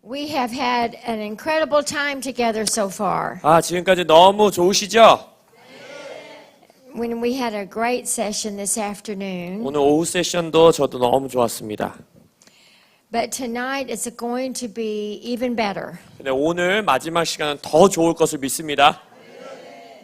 We have had an incredible time together so far. 지금까지 너무 좋으시죠? When we had a great session this afternoon. 오늘 오후 세션도 저도 너무 좋았습니다. But tonight it's going to be even better. 근데 오늘 마지막 시간은 더 좋을 것을 믿습니다.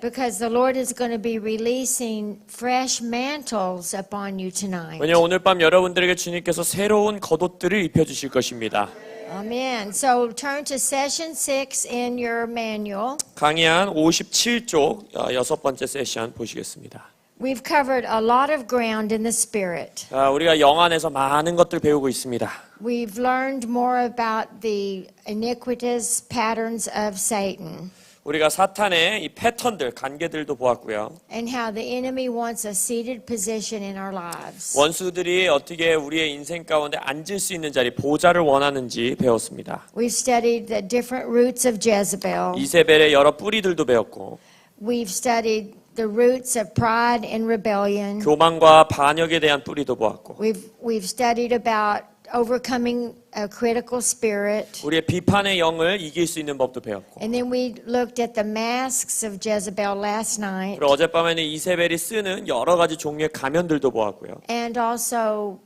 Because the Lord is going to be releasing fresh mantles upon you tonight. 왜냐하면 오늘 밤 여러분들에게 주님께서 새로운 겉옷들을 입혀주실 것입니다. Amen. So turn to session 6 in your manual. 강의한 57쪽 여섯 번째 세션 보시겠습니다. We've covered a lot of ground in the Spirit. 우리가 영안에서 많은 것들 배우고 있습니다. We've learned more about the iniquitous patterns of Satan. 우리가 사탄의 이 패턴들, 관계들도 보았고요. And how the enemy wants a seated position in our lives. 원수들이 어떻게 우리의 인생 가운데 앉을 수 있는 자리, 보좌를 원하는지 배웠습니다. We've studied the different roots of Jezebel. 이세벨의 여러 뿌리들도 배웠고, We've studied the roots of pride and rebellion. 교만과 반역에 대한 뿌리도 보았고, We've studied about overcoming a critical spirit. 우리의 비판의 영을 이길 수 있는 법도 배웠고, And then we looked at the masks of Jezebel last night. 그리고 어젯밤에는 이세벨이 쓰는 여러 가지 종류의 가면들도 보았고요. And also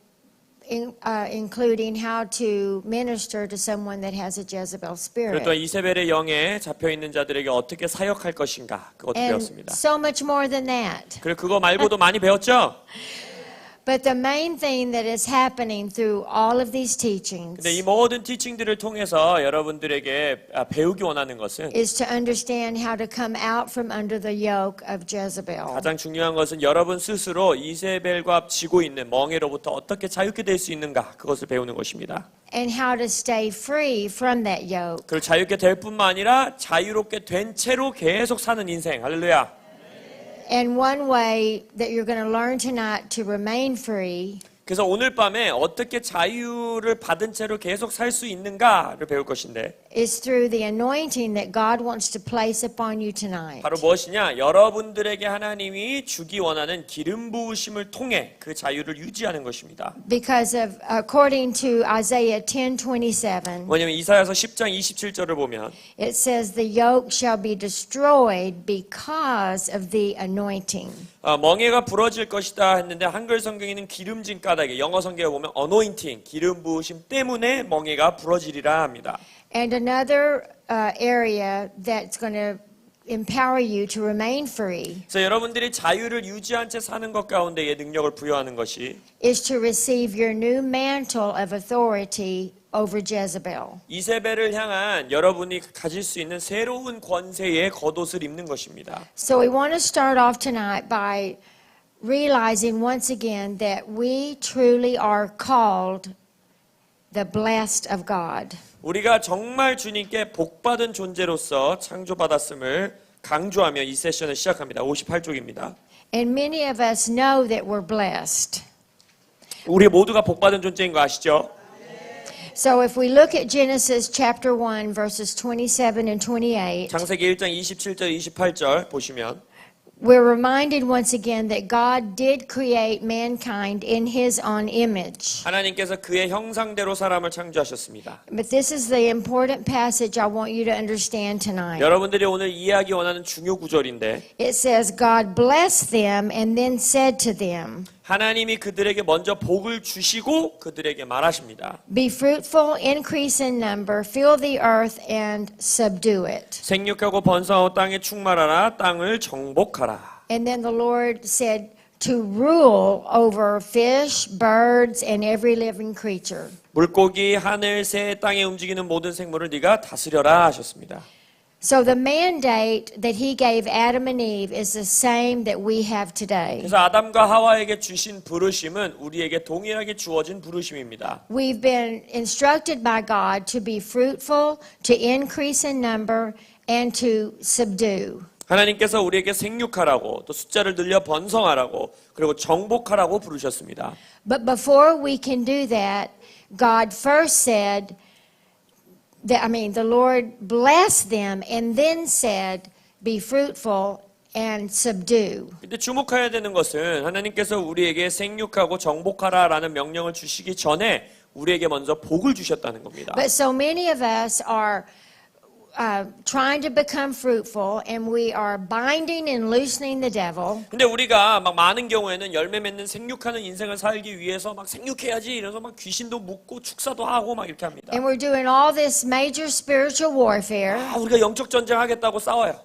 including how to minister to someone that has a Jezebel 그리고 또 spirit. 이세벨의 영에 잡혀 있는 자들에게 어떻게 사역할 것인가 그것도 And 배웠습니다. so much more than that. 그리고 그거 말고도 많이 배웠죠? But the main thing that is happening through all of these teachings 근데 이 모든 티칭들을 통해서 여러분들에게 배우기 원하는 것은 is to understand how to come out from under the yoke of Jezebel. 가장 중요한 것은 여러분 스스로 이세벨과 지고 있는 멍에로부터 어떻게 자유케 될 수 있는가 그것을 배우는 것입니다. And how to stay free from that yoke. 그리고 자유케 될 뿐만 아니라 자유롭게 된 채로 계속 사는 인생. 할렐루야. And one way that you're going to learn tonight to remain free 그래서 오늘 밤에 어떻게 자유를 받은 채로 계속 살 수 있는가를 배울 것인데 is through the anointing that God wants to place upon you tonight. 바로 무엇이냐? 여러분들에게 하나님이 주기 원하는 기름 부으심을 통해 그 자유를 유지하는 것입니다. Because of according to Isaiah 10:27, 왜냐하면 이사야서 10장 27절을 보면 it says the yoke shall be destroyed because of the anointing. 멍에가 부러질 것이다 했는데 한글 성경에는 기름진 까닭에 영어 성경에 보면 anointing 기름 부으심 때문에 멍에가 부러지리라 합니다. And another area that's going to empower you to remain free 그래서 여러분들이 자유를 유지한 채 사는 것 가운데에 능력을 부여하는 것이 is to receive your new mantle of authority over Jezebel. 이세벨을 향한 여러분이 가질 수 있는 새로운 권세의 겉옷을 입는 것입니다. So we want to start off tonight by realizing once again that we truly are called the blessed of God. 우리가 정말 주님께 복받은 존재로서 창조받았음을 강조하며 이 세션을 시작합니다. 58쪽입니다. And many of us know that we're blessed. 우리 모두가 복받은 존재인 거 아시죠? So if we look at Genesis chapter 1 verses 27 and 28, 창세기 1장 27절 28절 보시면 we're reminded once again that God did create mankind in his own image. 하나님께서 그의 형상대로 사람을 창조하셨습니다. But this is the important passage I want you to understand tonight. 여러분들이 오늘 이해하기 원하는 중요 구절인데 It says God blessed them and then said to them, 하나님이 그들에게 먼저 복을 주시고 그들에게 말하십니다. be fruitful, increase in number, fill the earth and subdue it. 생육하고 번성하고 땅에 충만하라 땅을 정복하라. And then the Lord said to rule over fish, birds and every living creature. 물고기, 하늘, 새, 땅에 움직이는 모든 생물을 네가 다스려라 하셨습니다. So the mandate that he gave Adam and Eve is the same that we have today. 그래서 아담과 하와에게 주신 부르심은 우리에게 동일하게 주어진 부르심입니다. We've been instructed by God to be fruitful, to increase in number, and to subdue. 하나님께서 우리에게 생육하라고 또 숫자를 늘려 번성하라고 그리고 정복하라고 부르셨습니다. But before we can do that, God first said, the Lord blessed them and then said, be fruitful and subdue. 근데 주목해야 되는 것은 하나님께서 우리에게 생육하고 정복하라라는 명령을 주시기 전에 우리에게 먼저 복을 주셨다는 겁니다. But so many of us are trying to become fruitful, and we are binding and loosening the devil. 근데 우리가 막 많은 경우에는 열매 맺는 생육하는 인생을 살기 위해서 막 생육해야지 이래서 막 귀신도 묻고 축사도 하고 막 이렇게 합니다. And we're doing all this major spiritual warfare, 아, 우리가 영적 전쟁 하겠다고 싸워요.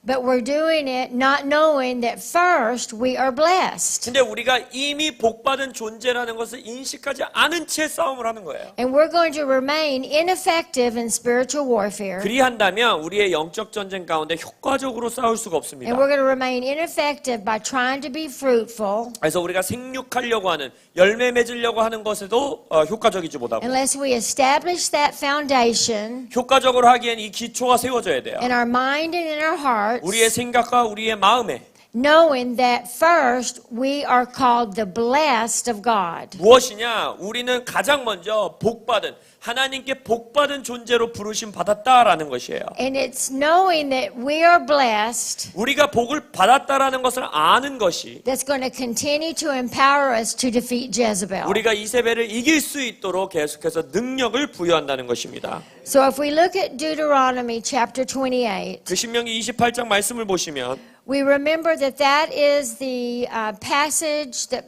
but we're doing it not knowing that first we are blessed. 근데 우리가 이미 복받은 존재라는 것을 인식하지 않은 채 싸움을 하는 거예요. And we're going to remain ineffective in spiritual warfare. 그리한다면 우리의 영적 전쟁 가운데 효과적으로 싸울 수가 없습니다. And we're going to remain ineffective by trying to be fruitful 그래서 우리가 생육하려고 하는 열매 맺으려고 하는 것에도 효과적이지 못하고 unless we establish that foundation 효과적으로 하기엔 이 기초가 세워져야 돼요. in our mind and in our hearts, 우리의 생각과 우리의 마음에 knowing that first we are called the blessed of God. 무엇이냐? 우리는 가장 먼저 복받은 하나님께 복받은 존재로 부르심 받았다라는 것이에요. And it's knowing that we are blessed 우리가 복을 받았다라는 것을 아는 것이 that's going to continue to empower us to defeat Jezebel. 우리가 이세벨을 이길 수 있도록 계속해서 능력을 부여한다는 것입니다. So if we look at Deuteronomy chapter 28, 그 신명기 28장 말씀을 보시면 we remember that that is the passage that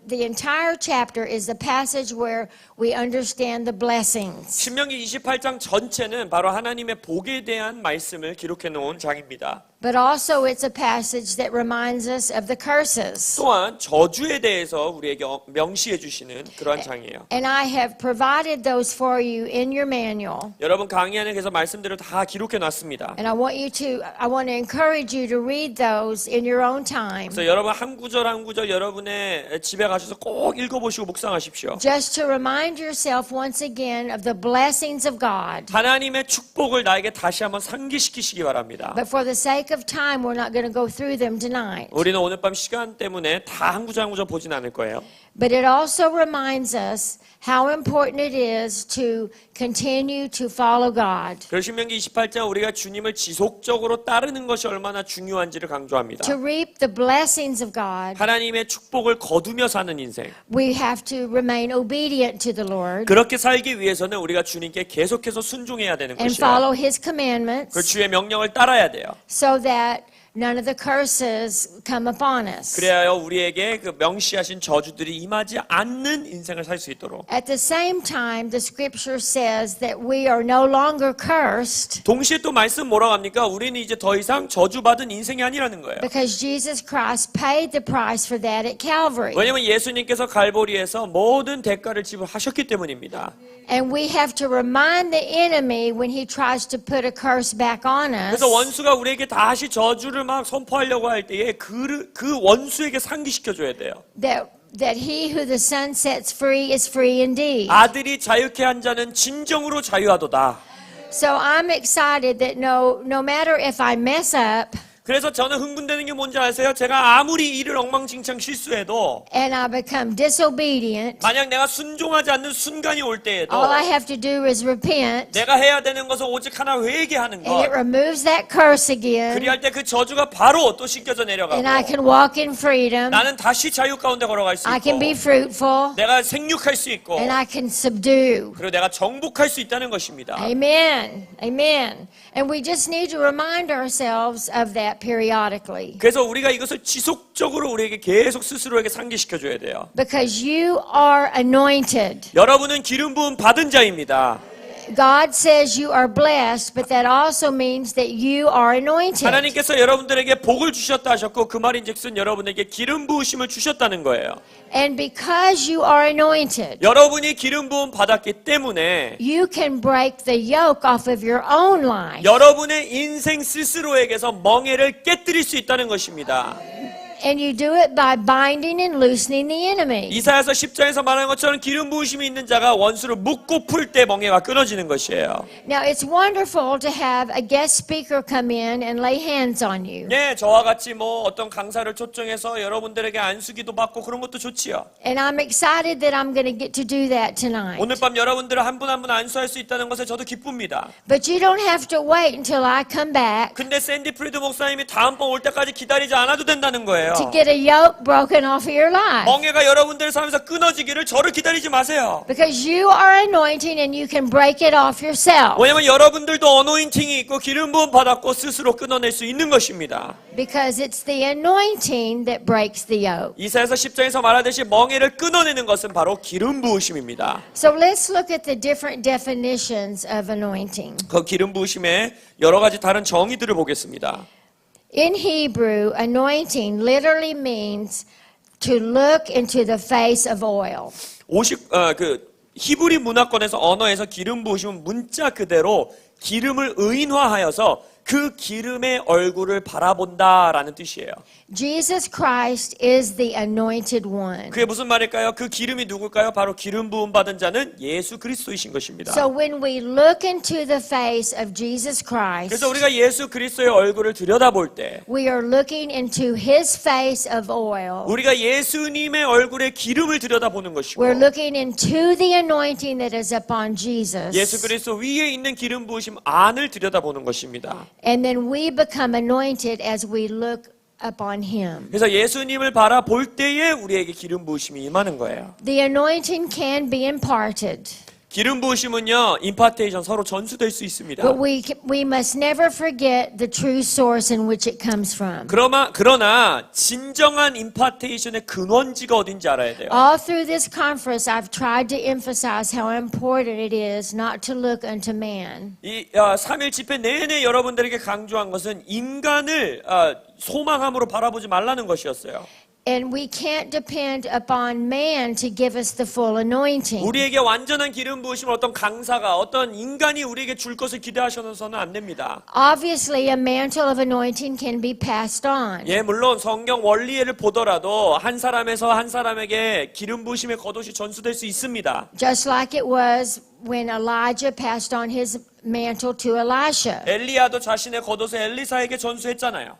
the entire chapter is the passage where we understand the blessings. 신명기 28장 전체는 바로 하나님의 복에 대한 말씀을 기록해 놓은 장입니다. But also it's a passage that reminds us of the curses. 또한 저주에 대해서 우리에게 명시해 주시는 그러한 장이에요. And I have provided those for you in your manual. 여러분 강의 안에 계속 말씀들을 다 기록해 놨습니다. And I want to encourage you to read those in your own time. 그래서 여러분 한 구절 한 구절 여러분의 집에 가셔서 꼭 읽어보시고 묵상하십시오. Just to remind yourself once again of the blessings of God. 하나님의 축복을 나에게 다시 한번 상기시키시기 바랍니다. But for the sake of time, we're not going to go through them tonight. 우리는 오늘 밤 시간 때문에 다 한 구절 한 구절 보진 않을 거예요. But it also reminds us how important it is to continue to follow God. 그래서 신명기 28장 우리가 주님을 지속적으로 따르는 것이 얼마나 중요한지를 강조합니다. To reap the blessings of God, 하나님의 축복을 거두며 사는 인생. we have to remain obedient to the Lord 그렇게 살기 위해서는 우리가 주님께 계속해서 순종해야 되는 and 것이에요. follow His 그 commandments 주의 명령을 따라야 돼요. so that none of the curses come upon us. 그래야 우리에게 그 명시하신 저주들이 임하지 않는 인생을 살 수 있도록. At the same time, the scripture says that we are no longer cursed 동시에 또 말씀 뭐라고 합니까? 우리는 이제 더 이상 저주받은 인생이 아니라는 거예요. because Jesus Christ paid the price for that at Calvary. 왜냐하면 예수님께서 갈보리에서 모든 대가를 지불하셨기 때문입니다. And we have to remind the enemy when he tries to put a curse back on us 그래서 원수가 우리에게 다시 저주를 막 선포하려고 할 때에 그 원수에게 상기시켜줘야 돼요. that he who the Son sets free is free indeed. 아들이 자유케 한 자는 진정으로 자유하도다. So I'm excited that no matter if I mess up 그래서 저는 흥분되는 게 뭔지 아세요? 제가 아무리 일을 엉망진창 실수해도 and I become disobedient, 만약 내가 순종하지 않는 순간이 올 때에도 all I have to do is repent 내가 해야 되는 것은 오직 하나 회개하는 and it 것. removes that curse again 그리할 때 그 저주가 바로 또 씻겨져 and I 내려가고 can walk in freedom. 나는 다시 자유 가운데 걸어갈 수 I can be 있고 fruitful 내가 생육할 수 있고 and I can subdue. 그리고 내가 정복할 수 있다는 것입니다. Amen. Amen. And we just need to remind ourselves of that periodically. 그래서 우리가 이것을 지속적으로 우리에게 계속 스스로에게 상기시켜줘야 돼요. Because you are anointed. 여러분은 기름 부음 받은 자입니다. God says you are blessed, but that also means that you are anointed. 하나님께서 여러분들에게 복을 주셨다 하셨고 그 말인즉슨 여러분에게 기름 부으심을 주셨다는 거예요. And because you are anointed, 여러분이 기름 부음 받았기 때문에 you can break the yoke off of your own life. 여러분의 인생 스스로에게서 멍에를 깨뜨릴 수 있다는 것입니다. And you do it by binding and loosening the enemy. 이사야서 10장에서 말하는 것처럼 기름 부으심이 있는 자가 원수를 묶고 풀 때 멍에가 끊어지는 것이에요. Now, it's wonderful to have a guest speaker come in and lay hands on you. 네, 저와 같이 뭐 어떤 강사를 초청해서 여러분들에게 안수기도 받고 그런 것도 좋지요. And I'm excited that I'm going to get to do that tonight. 오늘 밤 여러분들을 한 분 한 분 안수할 수 있다는 것에 저도 기쁩니다. But you don't have to wait until I come back 근데 샌디 프리드 목사님이 다음번 올 때까지 기다리지 않아도 된다는 거예요. to get a yoke broken off of your life. 멍에가 여러분들 삶에서 끊어지기를 저를 기다리지 마세요. Because you are anointing and you can break it off yourself. 왜냐면 여러분들도 어노인팅이 있고 기름 부음 받았고 스스로 끊어낼 수 있는 것입니다. Because it's the anointing that breaks the yoke. 이사야서 10장에서 말하듯이 멍에를 끊어내는 것은 바로 기름 부으심입니다. So let's look at the different definitions of anointing. 그 기름 부으심의 여러 가지 다른 정의들을 보겠습니다. In Hebrew, anointing literally means to look into the face of oil. 히브리 문화권에서 언어에서 기름 부으심은 문자 그대로 기름을 의인화하여서 그 기름의 얼굴을 바라본다라는 뜻이에요. Jesus Christ is the anointed one. 그게 무슨 말일까요? 그 기름이 누굴까요? 바로 기름 부음 받은 자는 예수 그리스도이신 것입니다. So when we look into the face of Jesus Christ, 그래서 우리가 예수 그리스도의 얼굴을 들여다볼 때 we are looking into his face of oil. 우리가 예수님의 얼굴에 기름을 들여다보는 것이고 We're looking into the anointing that is upon Jesus. 예수 그리스도 위에 있는 기름 부으심 안을 들여다보는 것입니다. And then we become anointed as we look upon him. 그래서 예수님을 바라볼 때에 우리에게 기름 부으심이 임하는 거예요. The anointing can be imparted, 기름 부으심은요, 임파테이션 서로 전수될 수 있습니다. but we must never forget the true source in which it comes from. 그러나 진정한 임파테이션의 근원지가 어딘지 알아야 돼요. All through this conference, I've tried to emphasize how important it is not to look unto man. 이 3일 집회 내내 여러분들에게 강조한 것은 인간을 소망함으로 바라보지 말라는 것이었어요. And we can't depend upon man to give us the full anointing. 우리에게 완전한 기름 부으심을 어떤 강사가 어떤 인간이 우리에게 줄 것을 기대하셔서는 안 됩니다. Obviously, a mantle of anointing can be passed on. 예, 물론 성경 원리를 보더라도 한 사람에서 한 사람에게 기름 부으심의 겉옷이 전수될 수 있습니다. Just like it was when Elijah passed on his mantle to Elisha. 엘리야도 자신의 겉옷을 엘리사에게 전수했잖아요.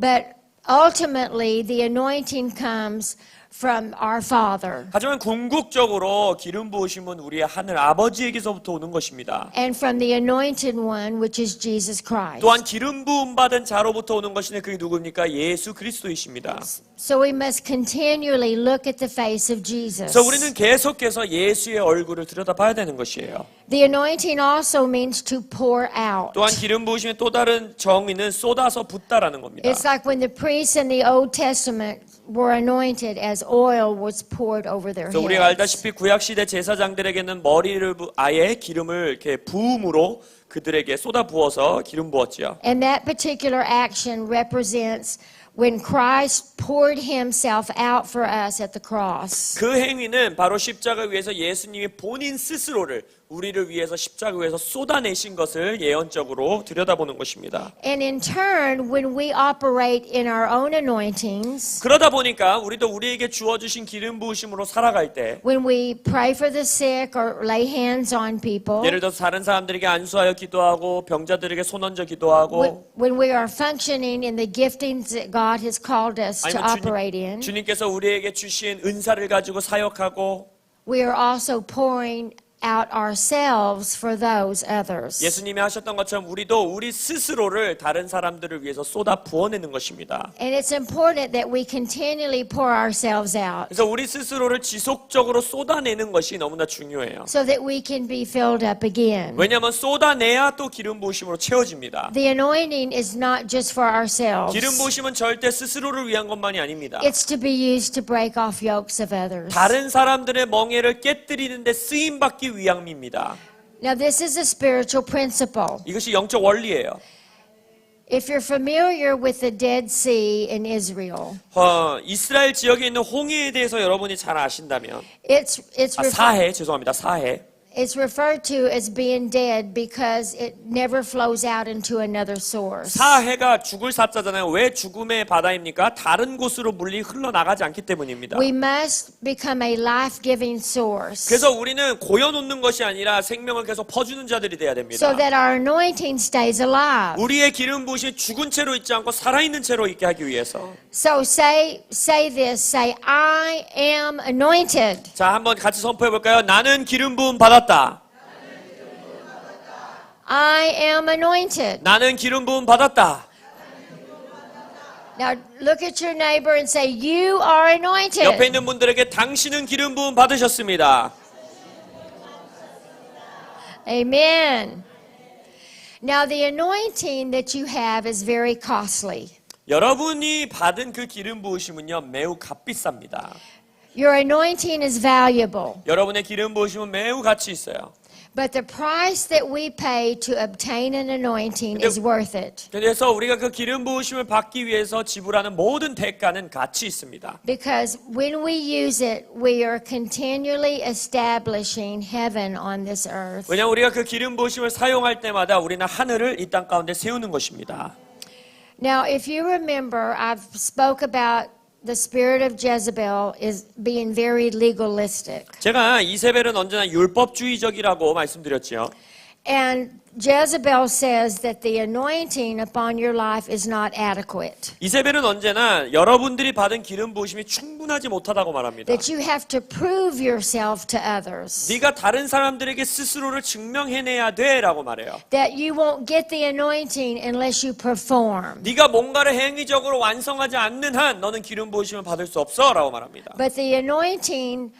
But ultimately, the anointing comes from our Father. 하지만 궁극적으로 기름 부으심은 우리의 하늘 아버지에게서부터 오는 것입니다. And from the anointed one, which is Jesus Christ. 또한 기름 부음 받은 자로부터 오는 것인데 그게 누굽니까? 예수 그리스도이십니다. So we must continually look at the face of Jesus. 그래서 우리는 계속해서 예수의 얼굴을 들여다봐야 되는 것이에요. The anointing also means to pour out. 또한 기름 부으심의 또 다른 정의는 쏟아서 붓다라는 겁니다. It's like when the priests in the Old Testament were anointed as oil was poured over their 그래서 우리가 heads. 알다시피 구약 시대 제사장들에게는 머리를 아예 기름을 이렇게 부음으로 그들에게 쏟아 부어서 기름 부었지요. And that particular action represents when Christ poured himself out for us at the cross. 그 행위는 바로 십자가 위에서 예수님이 본인 스스로를 우리를 위해서 십자가 위에서 쏟아내신 것을 예언적으로 들여다보는 것입니다. And in turn, when we operate in our own anointings, 그러다 보니까 우리도 우리에게 주어주신 기름 부으심으로 살아갈 때 when we pray for the sick or lay hands on people, 예를 들어서 다른 사람들에게 안수하여 기도하고 병자들에게 손 얹어 기도하고 when we are functioning in the giftings that God has called us to 아니면 operate in, 주님께서 우리에게 주신 은사를 가지고 사역하고 we are also pouring out ourselves for those others. 예수님이 하셨던 것처럼 우리도 우리 스스로를 다른 사람들을 위해서 쏟아 부어내는 것입니다. And it's important that we continually pour ourselves out 그래서 우리 스스로를 지속적으로 쏟아내는 것이 너무나 중요해요. so that we can be filled up again. 왜냐하면 쏟아내야 또 기름 부으심으로 채워집니다. The anointing is not just for ourselves. 기름 부으심은 절대 스스로를 위한 것만이 아닙니다. It's to be used to break off yokes of others. 다른 사람들의 멍에를 깨뜨리는 데 쓰임 받기 위함입니다. Now this is a spiritual principle. 이것이 영적 원리예요. If you're familiar with the Dead Sea in Israel, 이스라엘 지역에 있는 홍해에 대해서 여러분이 잘 아신다면 사해. It's referred to as being dead because it never flows out into another source. 사해가 죽을 사자잖아요. 왜 죽음의 바다입니까? 다른 곳으로 물이 흘러나가지 않기 때문입니다. We must become a life-giving source 그래서 우리는 고여놓는 것이 아니라 생명을 계속 퍼주는 자들이 돼야 됩니다. so that our anointing stays alive. 우리의 기름 부으심이 죽은 채로 있지 않고 살아있는 채로 있게 하기 위해서. So say this, I am anointed. 자, 한번 같이 선포해 볼까요? 나는 기름 부음 받았다. I am anointed. 나는 기름 부음 받았다. Now look at your neighbor and say, you are anointed. 옆에 있는 분들에게 당신은 기름 부음 받으셨습니다. Amen. Now the anointing that you have is very costly. 여러분이 받은 그 기름 부으심은요 매우 값비쌉니다. Your anointing is valuable. 여러분의 기름 부으심은 매우 가치 있어요. But the price that we pay to obtain an anointing is worth it. 그래서 우리가 그 기름 부으심을 받기 위해서 지불하는 모든 대가는 가치 있습니다. Because when we use it, we are continually establishing heaven on this earth. 왜냐하면 우리가 그 기름 부으심을 사용할 때마다 우리는 하늘을 이 땅 가운데 세우는 것입니다. Now, if you remember, I've spoke about the spirit of Jezebel is being very legalistic. 제가 이세벨은 언제나 율법주의적이라고 말씀드렸지요. And Jezebel says that the anointing upon your life is not adequate. 이세벨은 언제나 여러분들이 받은 기름 부으심이 충분하지 못하다고 말합니다. That you have to prove yourself to others. 네가 다른 사람들에게 스스로를 증명해내야 돼라고 말해요. That you won't get the anointing unless you perform. 네가 뭔가를 행위적으로 완성하지 않는 한 너는 기름 부으심을 받을 수 없어라고 말합니다. But the anointing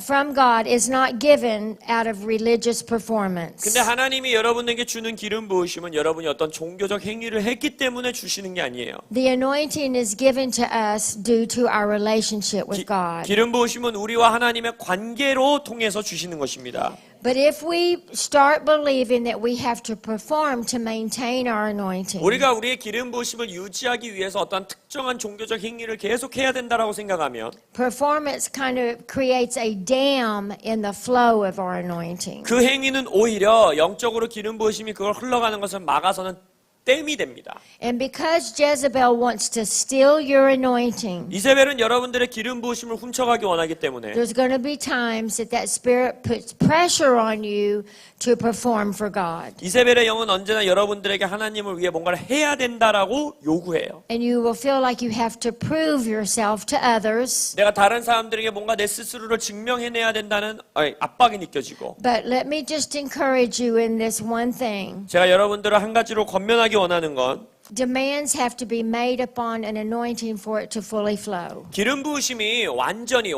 from God is not given out of religious performance. 근데 하나님이 여러분에게 주는 기름 부으심은 여러분이 어떤 종교적 행위를 했기 때문에 주시는 게 아니에요. The anointing is given to us due to our relationship with God. 기름 부으심은 우리와 하나님의 관계로 통해서 주시는 것입니다. But if we start believing that we have to perform to maintain our anointing, 우리가 우리의 기름 부으심을 유지하기 위해서 어떤 특정한 종교적 행위를 계속해야 된다라고 생각하면 performance kind of creates a dam in the flow of our anointing. 그 행위는 오히려 영적으로 기름 부으심이 그걸 흘러가는 것을 막아서는 댐이 됩니다. And because Jezebel wants to steal your anointing, 이세벨은 여러분들의 기름 부으심을 훔쳐가기 원하기 때문에 there's going to be times that spirit puts pressure on you to perform for God. 이세벨의 영은 언제나 여러분들에게 하나님을 위해 뭔가를 해야 된다라고 요구해요. And you will feel like you have to prove yourself to others. 내가 다른 사람들에게 뭔가 내 스스로를 증명해내야 된다는 압박이 느껴지고 But let me just encourage you in this one thing. 제가 여러분들을 한 가지로 권면하기 원하는 건 Demands have to be made upon an anointing for it to fully flow. 기름 부으심이 온전히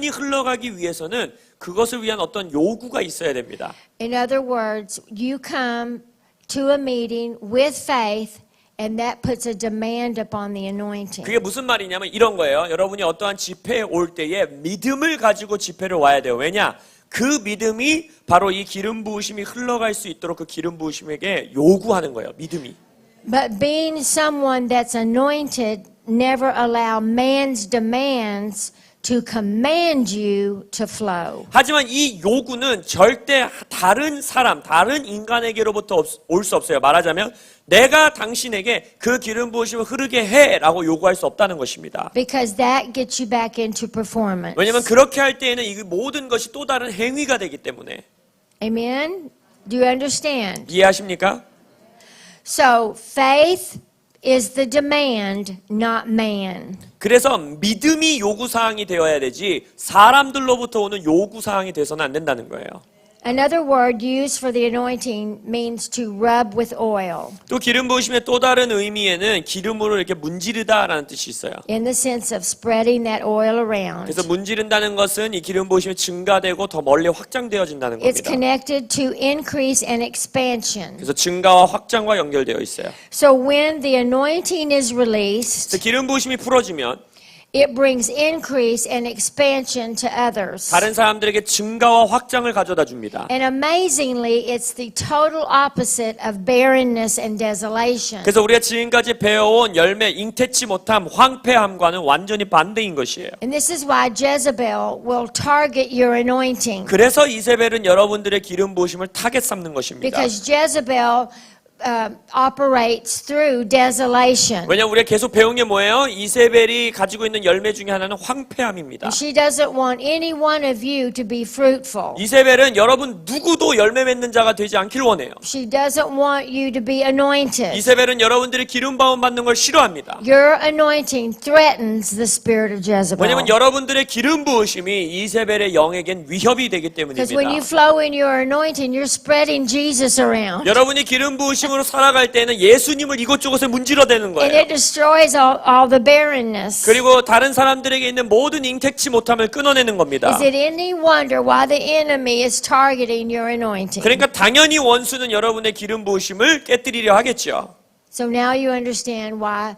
흘러가기 위해서는 그것을 위한 어떤 요구가 있어야 됩니다. In other words, you come to a meeting with faith and that puts a demand upon the anointing. 그게 무슨 말이냐면 이런 거예요. 여러분이 어떠한 집회에 올 때에 믿음을 가지고 집회를 와야 돼요. 왜냐? 그 믿음이 바로 이 기름 부으심이 흘러갈 수 있도록 그 기름 부으심에게 요구하는 거예요. 믿음이. But being someone that's anointed never allow man's demands to command you to flow. 하지만 이 요구는 절대 다른 인간에게로부터 올 수 없어요. 말하자면 내가 당신에게 그 기름 부으심을 흐르게 해라고 요구할 수 없다는 것입니다. Because that gets you back into performance. 왜냐하면 그렇게 할 때에는 이 모든 것이 또 다른 행위가 되기 때문에. Amen? Do you understand? 이해하십니까? So faith is the demand, not man. 그래서 믿음이 요구사항이 되어야 되지 사람들로부터 오는 요구사항이 돼서는 안 된다는 거예요. Another word used for the anointing means to rub with oil 또 기름 부으심의 또 다른 의미에는 기름으로 이렇게 문지르다라는 뜻이 있어요. in the sense of spreading that oil around. 그래서 문지른다는 것은 이 기름 부으심이 증가되고 더 멀리 확장되어진다는 It's 겁니다. connected to increase and expansion. 그래서 증가와 확장과 연결되어 있어요. So when the anointing is released, 그래서 기름 부으심이 풀어지면 it brings increase and expansion to others. 다른 사람들에게 증가와 확장을 가져다 줍니다. And amazingly, it's the total opposite of barrenness and desolation. 그래서 우리가 지금까지 배워온 열매, 잉태치 못함, 황폐함과는 완전히 반대인 것이에요. And this is why Jezebel will target your anointing. 그래서 이세벨은 여러분들의 기름 부으심을 타겟 삼는 것입니다. Because Jezebel operates through desolation. 왜냐하면 우리가 계속 배운 게 뭐예요? 이세벨이 가지고 있는 열매 중에 하나는 황폐함입니다. She doesn't want any one of you to be fruitful. 이세벨은 여러분 누구도 열매 맺는 자가 되지 않길 원해요. She doesn't want you to be anointed. 이세벨은 여러분들이 기름 부음 받는 걸 싫어합니다. Your anointing threatens the spirit of Jezebel. 왜냐하면 여러분들의 기름 부으심이 이세벨의 영에겐 위협이 되기 Because when you 때문입니다. flow in your anointing, you're spreading Jesus around. 여러분이 기름 부으심을 부으심으로 살아갈 때는 예수님을 이곳저곳에 문지러대는 And 거예요. it destroys all the barrenness. 그리고 다른 사람들에게 있는 모든 잉택치 못함을 끊어내는 겁니다. Is it any wonder why the enemy is targeting your anointing? 그러니까 당연히 원수는 여러분의 기름 부으심을 깨뜨리려 하겠죠. So now you understand why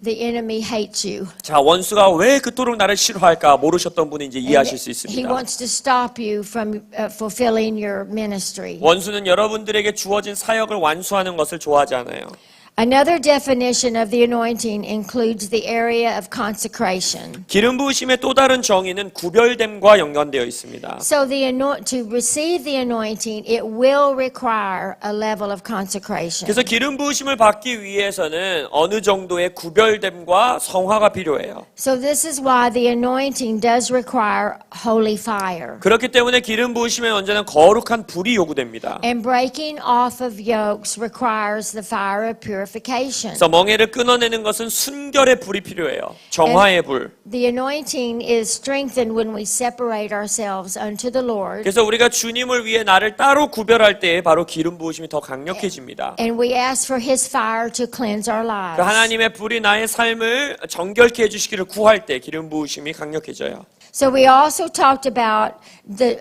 the enemy hates you. 자, 원수가 왜 그토록 나를 싫어할까 모르셨던 분이 이제 이해하실 수 He 있습니다. wants to stop you from fulfilling your ministry. 원수는 여러분들에게 주어진 사역을 완수하는 것을 좋아하지 않아요. Another definition of the anointing includes the area of consecration. 기름 부으심의 또 다른 정의는 구별됨과 연관되어 있습니다. So to receive the anointing, it will require a level of consecration. 그래서 기름 부으심을 받기 위해서는 어느 정도의 구별됨과 성화가 필요해요. So this is why the anointing does require holy fire. 그렇기 때문에 기름 부으심에 언제나 거룩한 불이 요구됩니다. And breaking off of yokes requires the fire of purification. 그래서 멍에를 끊어내는 것은 순결의 불이 필요해요. 정화의 불. The anointing is strengthened when we separate ourselves unto the Lord. 그래서 우리가 주님을 위해 나를 따로 구별할 때 바로 기름 부으심이 더 강력해집니다. And we ask for His fire to cleanse our 그 lives. 하나님의 불이 나의 삶을 정결케 해주시기를 구할 때 기름 부으심이 강력해져요. So we also talked about the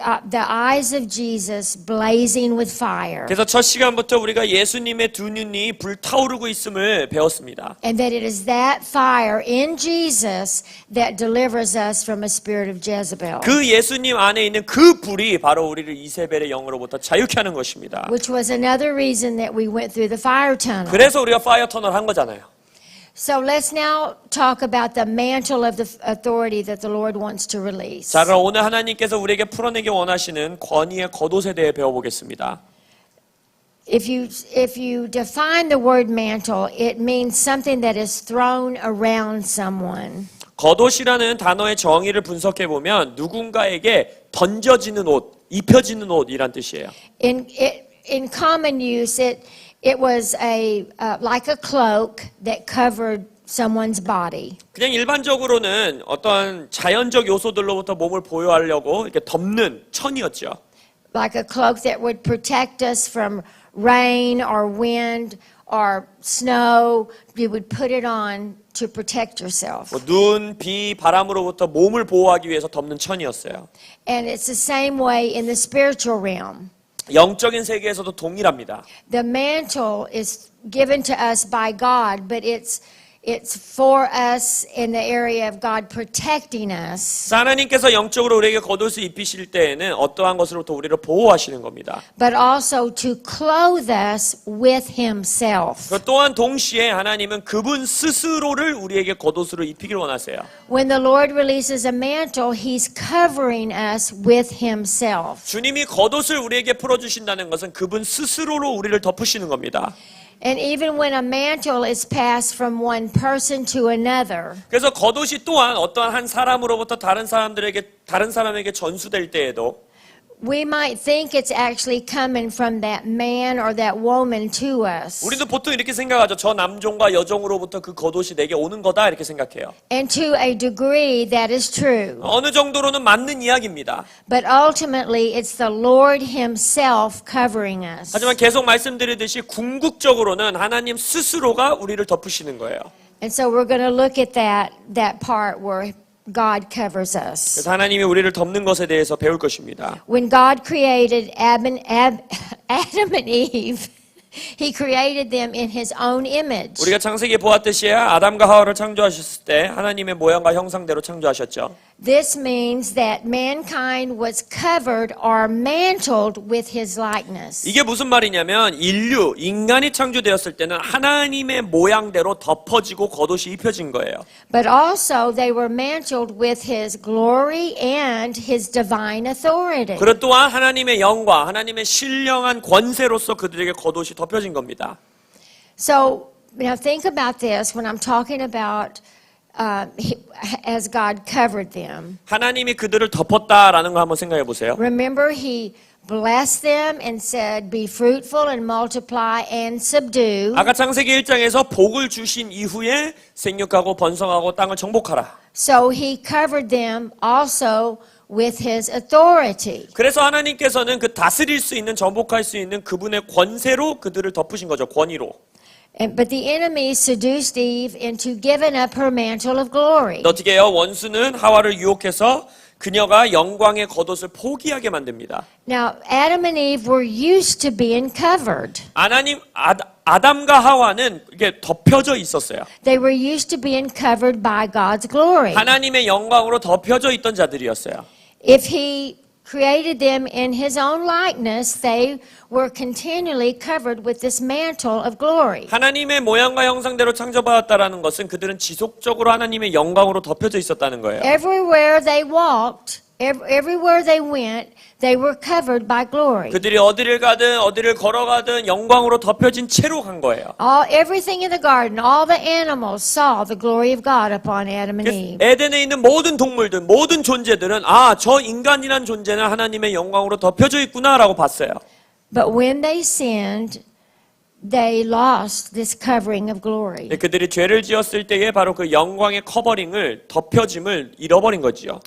eyes of Jesus blazing with fire. 그래서 첫 시간부터 우리가 예수님의 두 눈이 불타오르고 있음을 배웠습니다. And that it is that fire in Jesus that delivers us from a spirit of Jezebel. 그 예수님 안에 있는 그 불이 바로 우리를 이세벨의 영으로부터 자유케 하는 것입니다. Which was another reason that we went through the fire tunnel. 그래서 우리가 파이어 터널 한 거잖아요. So let's now talk about the mantle of the authority that the Lord wants to release. 자, 그럼 오늘 하나님께서 우리에게 풀어내기 원하시는 권위의 겉옷에 대해 배워보겠습니다. If you define the word mantle, it means something that is thrown around someone. 겉옷이라는 단어의 정의를 분석해 보면 누군가에게 던져지는 옷, 입혀지는 옷이란 뜻이에요. In common use, it was like a cloak that covered someone's body. 그냥 일반적으로는 어떤 자연적 요소들로부터 몸을 보호하려고 이렇게 덮는 천이었죠. Like a cloak that would protect us from rain or wind or snow. You would put it on to protect yourself. 눈, 비, 바람으로부터 몸을 보호하기 위해서 덮는 천이었어요. And it's the same way in the spiritual realm. 영적인 세계에서도 동일합니다. The mantle is given to us by God, but it's for us in the area of God protecting us. 하나님께서 영적으로 우리에게 겉옷을 입히실 때에는 어떠한 것으로부터 우리를 보호하시는 겁니다. But also to clothe us with Himself. 또한 동시에 하나님은 그분 스스로를 우리에게 겉옷으로 입히길 원하세요. When the Lord releases a mantle, He's covering us with Himself. 주님이 겉옷을 우리에게 풀어주신다는 것은 그분 스스로로 우리를 덮으시는 겁니다. And even when a mantle is passed from one person to another, 그래서 겉옷이 또한 어떠한 한 사람으로부터 다른 사람에게 전수될 때에도 we might think it's actually coming from that man or that woman to us. 우리도 보통 이렇게 생각하죠. 저 남종과 여종으로부터 그 겉옷이 내게 오는 거다 이렇게 생각해요. And to a degree, that is true. 어느 정도로는 맞는 이야기입니다. But ultimately, it's the Lord Himself covering us. 하지만 계속 말씀드리듯이 궁극적으로는 하나님 스스로가 우리를 덮으시는 거예요. And so we're going to look at that part where God covers us. 그래서 하나님이 우리를 덮는 것에 대해서 배울 것입니다. When God created Adam and Eve, He created them in His own image. 우리가 창세기에 보았듯이 아담과 하와를 창조하셨을 때 하나님의 모양과 형상대로 창조하셨죠. This means that mankind was covered or mantled with His likeness. 이게 무슨 말이냐면 인간이 창조되었을 때는 하나님의 모양대로 덮어지고 겉옷이 입혀진 거예요. But also they were mantled with His glory and His divine authority. 그것 또한 하나님의 영과 하나님의 신령한 권세로서 그들에게 겉옷이 덮여진 겁니다. So, now think about this when I'm talking about as God covered them. 하나님이 그들을 덮었다라는 거 한번 생각해 보세요. Remember, He blessed them and said, "Be fruitful and multiply and subdue." 아까 창세기 1장에서 복을 주신 이후에 생육하고 번성하고 땅을 정복하라. So He covered them also with his authority. 그래서 하나님께서는 그 다스릴 수 있는, 정복할 수 있는 그분의 권세로 그들을 덮으신 거죠. 권위로. But the enemy seduced Eve into giving up her mantle of glory. 어떻게 해요? 원수는 하와를 유혹해서 그녀가 영광의 겉옷을 포기하게 만듭니다. Now, Adam and Eve were used to being covered. 아담과 하와는 이게 덮여져 있었어요. They were used to being covered by God's glory. 하나님의 영광으로 덮여져 있던 자들이었어요. If he created them in his own likeness, they were continually covered with this mantle of glory. 하나님의 모양과 형상대로 창조받았다라는 것은 그들은 지속적으로 하나님의 영광으로 덮여져 있었다는 거예요. Everywhere they walked, everywhere they went, they were covered by glory. 그들이 어디를 가든 어디를 걸어가든 영광으로 덮여진 채로 간 거예요. Everything in the garden, all the animals saw the glory of God upon Adam and Eve. 에덴에 있는 모든 동물들, 모든 존재들은 저 인간이란 존재는 하나님의 영광으로 덮여져 있구나라고 봤어요. But when they sinned, they lost this covering of glory. 그들이 죄를 지었을 때에 바로 그 영광의 커버링을, 덮여짐을 잃어버린 거지요.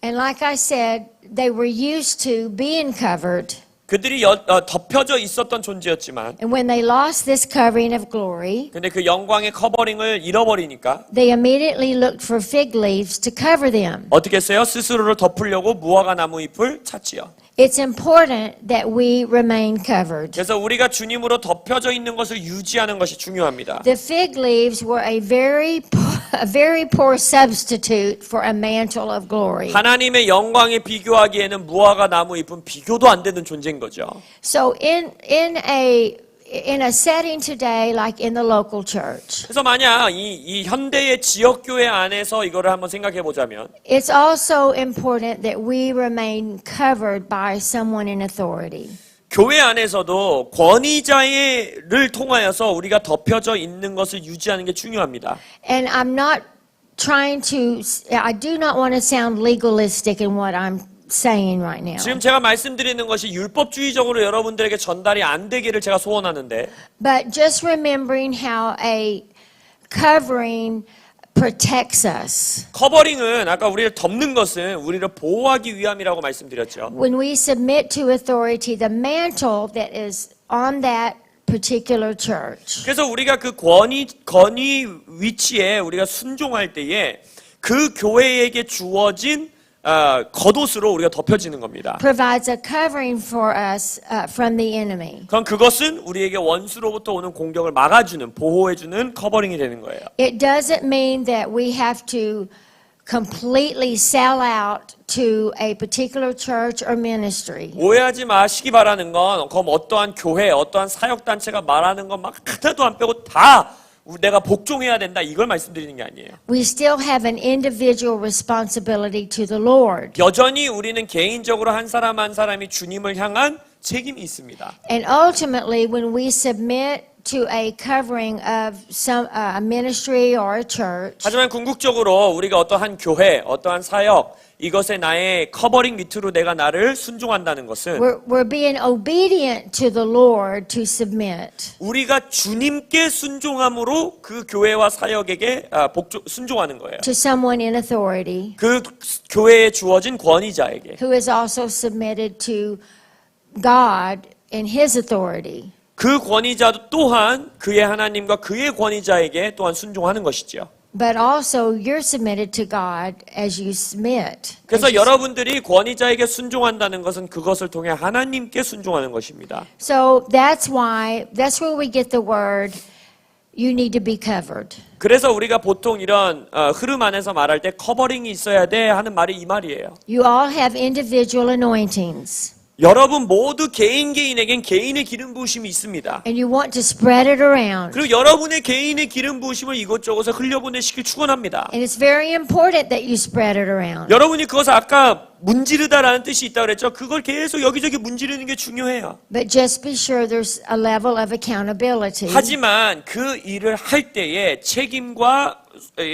And like I said, they were used to being covered. 그들이 덮여져 있었던 존재였지만, And when they lost this covering of glory, 근데 그 영광의 커버링을 잃어버리니까 they immediately looked for fig leaves to cover them. 어떻게 했어요? 스스로를 덮으려고 무화과 나무 잎을 찾지요. It's important that we remain covered. 그래서 우리가 주님으로 덮여져 있는 것을 유지하는 것이 중요합니다. The fig leaves were a very poor substitute for a mantle of glory. 하나님의 영광에 비교하기에는 무화과 나무 잎은 비교도 안 되는 존재인 거죠. So in a setting today, like in the local church, 그래서 만약 이 현대의 지역 교회 안에서 이거를 한번 생각해 보자면, it's also important that we remain covered by someone in authority. 교회 안에서도 권위자를 통하여서 우리가 덮여져 있는 것을 유지하는 게 중요합니다. And I do not want to sound legalistic in what I'm saying right now. 지금 제가 말씀드리는 것이 율법주의적으로 여러분들에게 전달이 안 되기를 제가 소원하는데, But just remembering how a covering protects us. 커버링은 아까 우리를 덮는 것은 우리를 보호하기 위함이라고 말씀드렸죠. When we submit to authority, the mantle that is on that particular church. 그래서 우리가 그 권위 위치에 우리가 순종할 때에 그 교회에게 주어진 겉옷으로 우리가 덮여지는 겁니다. Provides a covering for us from the enemy. 그럼 그것은 우리에게 원수로부터 오는 공격을 막아주는, 보호해주는 커버링이 되는 거예요. It doesn't mean that we have to completely sell out to a particular church or ministry. 오해하지 마시기 바라는 건 그럼 어떠한 교회, 어떠한 사역단체가 말하는 것 막 하나도 안 빼고 다 내가 복종해야 된다, 이걸 말씀드리는 게 아니에요. We still have an individual responsibility to the Lord. 여전히 우리는 개인적으로 한 사람 한 사람이 주님을 향한 책임이 있습니다. And ultimately, when we submit to a covering of some a ministry or a church, 하지만 궁극적으로 우리가 어떠한 교회, 어떠한 사역, 이것에 나의 커버링 밑으로 내가 나를 순종한다는 것은 we're being obedient to the Lord to submit. 우리가 주님께 순종함으로 그 교회와 사역에게 순종하는 거예요. To someone in authority 그 교회에 주어진 권위자에게. who is also submitted to God and His authority. 그 권위자도 또한 그의 하나님과 그의 권위자에게 또한 순종하는 것이죠. But also you're submitted to God as you submit. 그래서 여러분들이 권위자에게 순종한다는 것은 그것을 통해 하나님께 순종하는 것입니다. So that's where we get the word you need to be covered. 그래서 우리가 보통 이런 흐름 안에서 말할 때 커버링이 있어야 돼 하는 말이 이 말이에요. You all have individual anointings. 여러분 모두 개인에겐 개인의 기름 부으심이 있습니다. And you want to spread it around. 그리고 여러분의 개인의 기름 부으심을 이곳저곳에 흘려보내시길 축원합니다. And it's very important that you spread it around. 여러분이 그것을 아까 문지르다라는 뜻이 있다고 그랬죠. 그걸 계속 여기저기 문지르는 게 중요해요. But just be sure there's a level of accountability. 하지만 그 일을 할 때에 책임과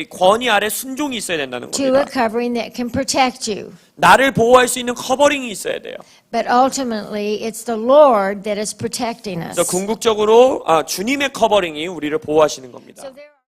권위 아래 순종이 있어야 된다는 To a 겁니다. covering that can protect you. 나를 보호할 수 있는 커버링이 있어야 돼요. But ultimately, it's the Lord that is protecting us. 그래서 궁극적으로 주님의 커버링이 우리를 보호하시는 겁니다. So there